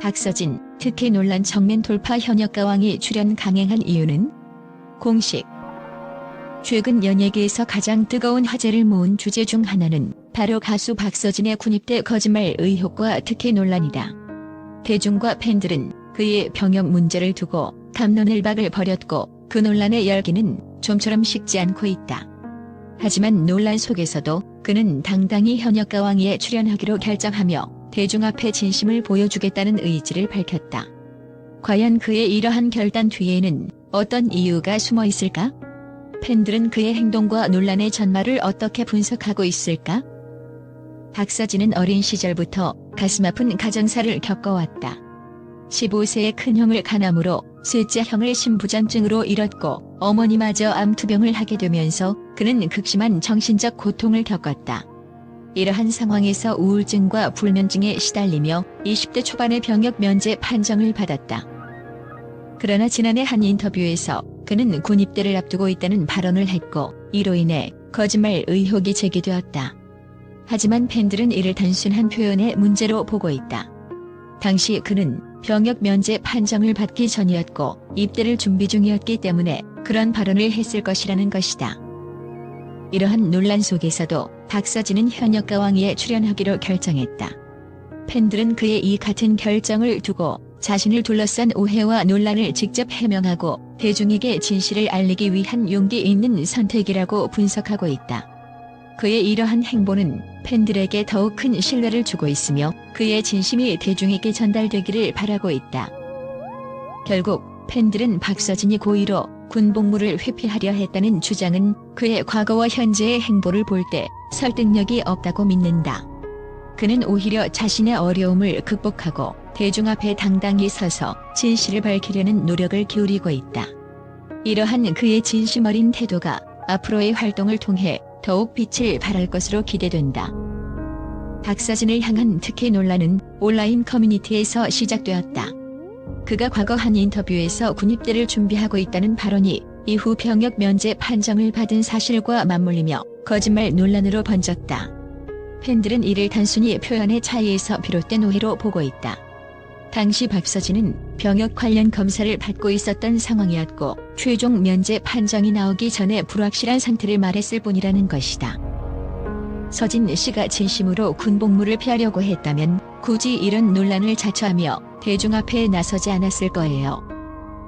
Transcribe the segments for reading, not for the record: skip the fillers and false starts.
박서진, 특혜 논란 정면 돌파. 현역가왕이 출연 강행한 이유는? 공식. 최근 연예계에서 가장 뜨거운 화제를 모은 주제 중 하나는 바로 가수 박서진의 군입대 거짓말 의혹과 특혜 논란이다. 대중과 팬들은 그의 병역 문제를 두고 갑론을박을 벌였고 그 논란의 열기는 좀처럼 식지 않고 있다. 하지만 논란 속에서도 그는 당당히 현역가왕이에 출연하기로 결정하며 대중 앞에 진심을 보여주겠다는 의지를 밝혔다. 과연 그의 이러한 결단 뒤에는 어떤 이유가 숨어 있을까? 팬들은 그의 행동과 논란의 전말을 어떻게 분석하고 있을까? 박서진은 어린 시절부터 가슴 아픈 가정사를 겪어왔다. 15세의 큰형을 간암으로 셋째 형을 신부전증으로 잃었고 어머니마저 암투병을 하게 되면서 그는 극심한 정신적 고통을 겪었다. 이러한 상황에서 우울증과 불면증에 시달리며 20대 초반의 병역 면제 판정을 받았다. 그러나 지난해 한 인터뷰에서 그는 군입대를 앞두고 있다는 발언을 했고 이로 인해 거짓말 의혹이 제기되었다. 하지만 팬들은 이를 단순한 표현의 문제로 보고 있다. 당시 그는 병역 면제 판정을 받기 전이었고 입대를 준비 중이었기 때문에 그런 발언을 했을 것이라는 것이다. 이러한 논란 속에서도 박서진은 현역가왕이에 출연하기로 결정했다. 팬들은 그의 이 같은 결정을 두고 자신을 둘러싼 오해와 논란을 직접 해명하고 대중에게 진실을 알리기 위한 용기 있는 선택이라고 분석하고 있다. 그의 이러한 행보는 팬들에게 더욱 큰 신뢰를 주고 있으며 그의 진심이 대중에게 전달되기를 바라고 있다. 결국 팬들은 박서진이 고의로 군복무를 회피하려 했다는 주장은 그의 과거와 현재의 행보를 볼 때 설득력이 없다고 믿는다. 그는 오히려 자신의 어려움을 극복하고 대중 앞에 당당히 서서 진실을 밝히려는 노력을 기울이고 있다. 이러한 그의 진심 어린 태도가 앞으로의 활동을 통해 더욱 빛을 발할 것으로 기대된다. 박서진을 향한 특혜 논란은 온라인 커뮤니티에서 시작되었다. 그가 과거 한 인터뷰에서 군입대를 준비하고 있다는 발언이 이후 병역 면제 판정을 받은 사실과 맞물리며 거짓말 논란으로 번졌다. 팬들은 이를 단순히 표현의 차이에서 비롯된 오해로 보고 있다. 당시 박서진은 병역 관련 검사를 받고 있었던 상황이었고 최종 면제 판정이 나오기 전에 불확실한 상태를 말했을 뿐이라는 것이다. 서진 씨가 진심으로 군복무를 피하려고 했다면 굳이 이런 논란을 자처하며 대중 앞에 나서지 않았을 거예요.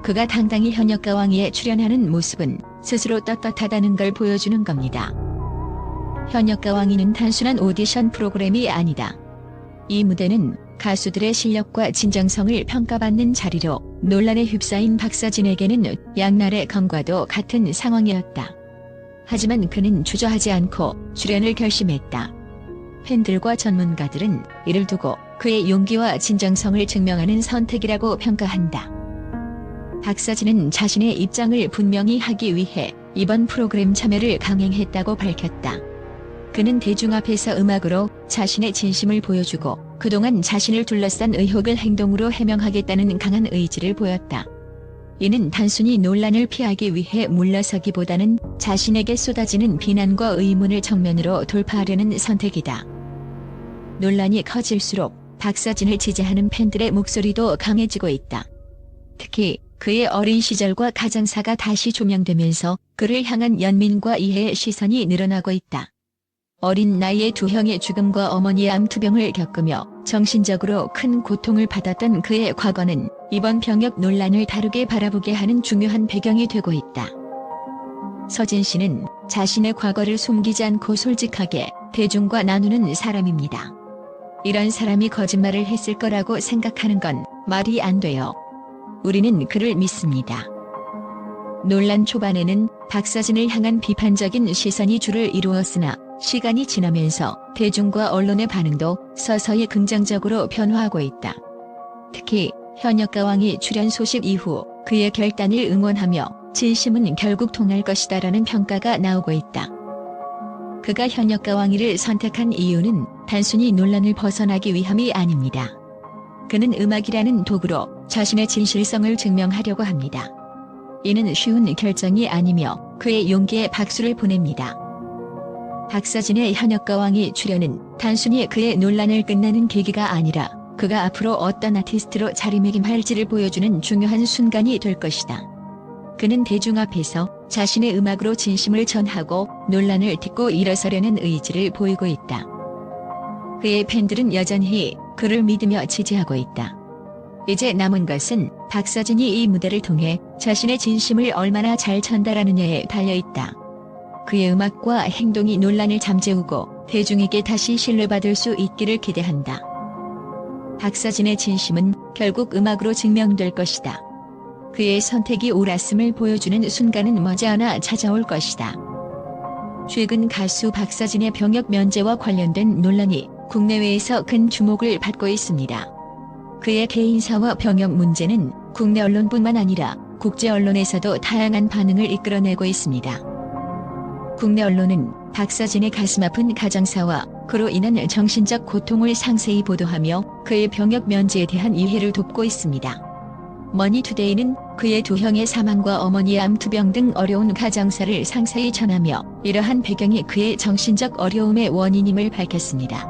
그가 당당히 현역가왕이에 출연하는 모습은 스스로 떳떳하다는 걸 보여주는 겁니다. 현역가왕이는 단순한 오디션 프로그램이 아니다. 이 무대는 가수들의 실력과 진정성을 평가받는 자리로 논란에 휩싸인 박서진에게는 양날의 검과도 같은 상황이었다. 하지만 그는 주저하지 않고 출연을 결심했다. 팬들과 전문가들은 이를 두고 그의 용기와 진정성을 증명하는 선택이라고 평가한다. 박서진은 자신의 입장을 분명히 하기 위해 이번 프로그램 참여를 강행했다고 밝혔다. 그는 대중 앞에서 음악으로 자신의 진심을 보여주고 그동안 자신을 둘러싼 의혹을 행동으로 해명하겠다는 강한 의지를 보였다. 이는 단순히 논란을 피하기 위해 물러서기보다는 자신에게 쏟아지는 비난과 의문을 정면으로 돌파하려는 선택이다. 논란이 커질수록 박서진을 지지하는 팬들의 목소리도 강해지고 있다. 특히 그의 어린 시절과 가정사가 다시 조명되면서 그를 향한 연민과 이해의 시선이 늘어나고 있다. 어린 나이에 두 형의 죽음과 어머니의 암투병을 겪으며 정신적으로 큰 고통을 받았던 그의 과거는 이번 병역 논란을 다르게 바라보게 하는 중요한 배경이 되고 있다. 서진 씨는 자신의 과거를 숨기지 않고 솔직하게 대중과 나누는 사람입니다. 이런 사람이 거짓말을 했을 거라고 생각하는 건 말이 안 돼요. 우리는 그를 믿습니다. 논란 초반에는 박서진을 향한 비판적인 시선이 주를 이루었으나 시간이 지나면서 대중과 언론의 반응도 서서히 긍정적으로 변화하고 있다. 특히 현역가왕이 출연 소식 이후 그의 결단을 응원하며 진심은 결국 통할 것이다라는 평가가 나오고 있다. 그가 현역가왕이를 선택한 이유는 단순히 논란을 벗어나기 위함이 아닙니다. 그는 음악이라는 도구로 자신의 진실성을 증명하려고 합니다. 이는 쉬운 결정이 아니며 그의 용기에 박수를 보냅니다. 박서진의 현역가왕이 출연은 단순히 그의 논란을 끝내는 계기가 아니라 그가 앞으로 어떤 아티스트로 자리매김할지를 보여주는 중요한 순간이 될 것이다. 그는 대중 앞에서 자신의 음악으로 진심을 전하고 논란을 딛고 일어서려는 의지를 보이고 있다. 그의 팬들은 여전히 그를 믿으며 지지하고 있다. 이제 남은 것은 박서진이 이 무대를 통해 자신의 진심을 얼마나 잘 전달하느냐에 달려있다. 그의 음악과 행동이 논란을 잠재우고 대중에게 다시 신뢰받을 수 있기를 기대한다. 박서진의 진심은 결국 음악으로 증명될 것이다. 그의 선택이 옳았음을 보여주는 순간은 머지않아 찾아올 것이다. 최근 가수 박서진의 병역 면제와 관련된 논란이 국내외에서 큰 주목을 받고 있습니다. 그의 개인사와 병역 문제는 국내 언론뿐만 아니라 국제 언론에서도 다양한 반응을 이끌어내고 있습니다. 국내 언론은 박서진의 가슴 아픈 가정사와 그로 인한 정신적 고통을 상세히 보도하며 그의 병역 면제에 대한 이해를 돕고 있습니다. 머니투데이는 그의 두 형의 사망과 어머니의 암투병 등 어려운 가정사를 상세히 전하며 이러한 배경이 그의 정신적 어려움의 원인임을 밝혔습니다.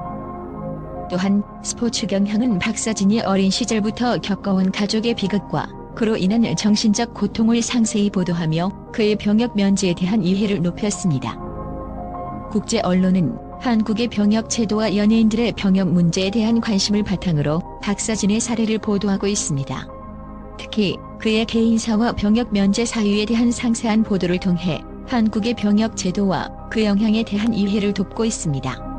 또한 스포츠 경향은 박서진이 어린 시절부터 겪어온 가족의 비극과 그로 인한 정신적 고통을 상세히 보도하며 그의 병역 면제에 대한 이해를 높였습니다. 국제 언론은 한국의 병역 제도와 연예인들의 병역 문제에 대한 관심을 바탕으로 박서진의 사례를 보도하고 있습니다. 특히 그의 개인사와 병역 면제 사유에 대한 상세한 보도를 통해 한국의 병역 제도와 그 영향에 대한 이해를 돕고 있습니다.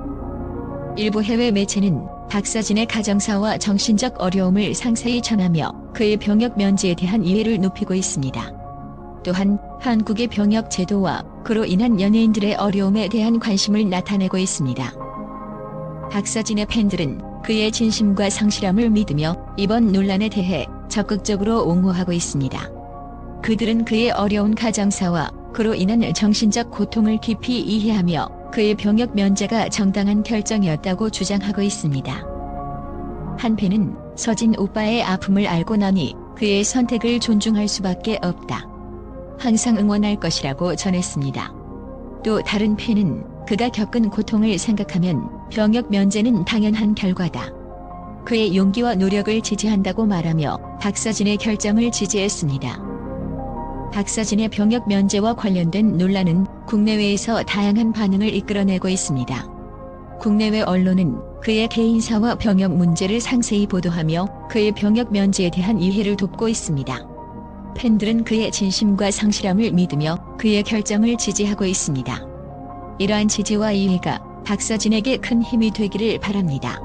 일부 해외 매체는 박서진의 가정사와 정신적 어려움을 상세히 전하며 그의 병역 면제에 대한 이해를 높이고 있습니다. 또한 한국의 병역 제도와 그로 인한 연예인들의 어려움에 대한 관심을 나타내고 있습니다. 박서진의 팬들은 그의 진심과 성실함을 믿으며 이번 논란에 대해 적극적으로 옹호하고 있습니다. 그들은 그의 어려운 가정사와 그로 인한 정신적 고통을 깊이 이해하며 그의 병역 면제가 정당한 결정이었다고 주장하고 있습니다. 한 팬은 서진 오빠의 아픔을 알고 나니 그의 선택을 존중할 수밖에 없다. 항상 응원할 것이라고 전했습니다. 또 다른 팬은 그가 겪은 고통을 생각하면 병역 면제는 당연한 결과다. 그의 용기와 노력을 지지한다고 말하며 박서진의 결정을 지지했습니다. 박서진의 병역 면제와 관련된 논란은 국내외에서 다양한 반응을 이끌어내고 있습니다. 국내외 언론은 그의 개인사와 병역 문제를 상세히 보도하며 그의 병역 면제에 대한 이해를 돕고 있습니다. 팬들은 그의 진심과 성실함을 믿으며 그의 결정을 지지하고 있습니다. 이러한 지지와 이해가 박서진에게 큰 힘이 되기를 바랍니다.